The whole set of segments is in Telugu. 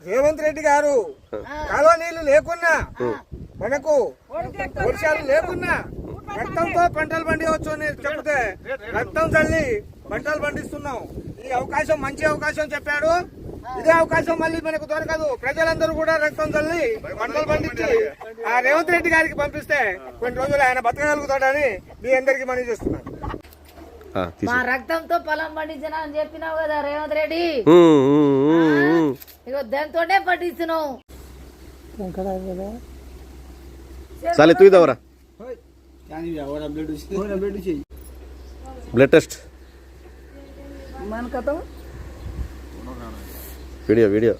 రేవంత్ రెడ్డి గారు కాలువ నీళ్లు లేకున్నా మనకు వర్షాలు లేకున్నా రక్తంతో పంటలు పండించవచ్చు అని చెప్తే రక్తం చల్లి పంటలు పండిస్తున్నాం. ఈ అవకాశం మంచి అవకాశం చెప్పాడు. ఇదే అవకాశం మళ్ళీ మనకు దొరకదు. ప్రజలందరూ కూడా రక్తం చల్లి పంటలు పండించి ఆ రేవంత్ రెడ్డి గారికి పంపిస్తే కొన్ని రోజులు ఆయన బతకగలుగుతాడని మీ అందరికీ మనవి చేస్తున్నాను. మా రక్తంతో పొలం పండించిన అని చెప్పినావు కదా రేవంత్ రెడ్డి, ఇగో దాంతోనే పండిస్తున్నావు. साले तू ही दौरा ब्लड टेस्ट मन का तो वीडियो वीडियो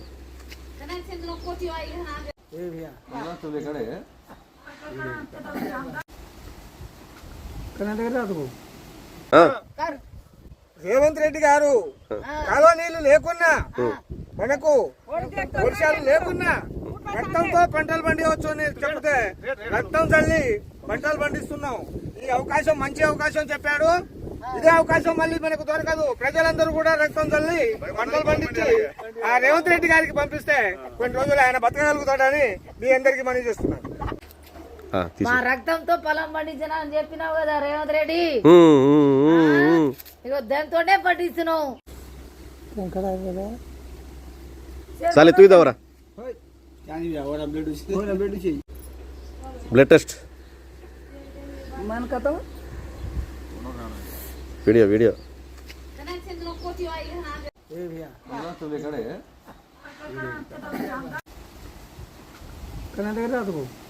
రేవంత్ రెడ్డి గారు కాలువ నీళ్లు లేకున్నా మనకు వర్షాలు లేకున్నా రక్తంతో పంటలు పండించవచ్చు అని చెప్తే రక్తం చల్లి పంటలు పండిస్తున్నాం. ఈ అవకాశం మంచి అవకాశం చెప్పాడు. ఇదే అవకాశం మళ్ళీ మనకు దొరకదు. ప్రజలందరూ కూడా రక్తం చల్లి పంటలు పండించి ఆ రేవంత్ రెడ్డి గారికి పంపిస్తే కొన్ని రోజులు ఆయన బతకగలుగుతాడని మీ అందరికీ మనవి చేస్తున్నాను. మా రక్తంతో పొలం పండించిన అని చెప్పినావు కదా రేవంత్ రెడ్డి, ఇగో దాంతోనే పండిస్తున్నావు. साले तू ही दौरा ब्लड टेस्ट मन का तो वीडियो वीडियो कर्नाटक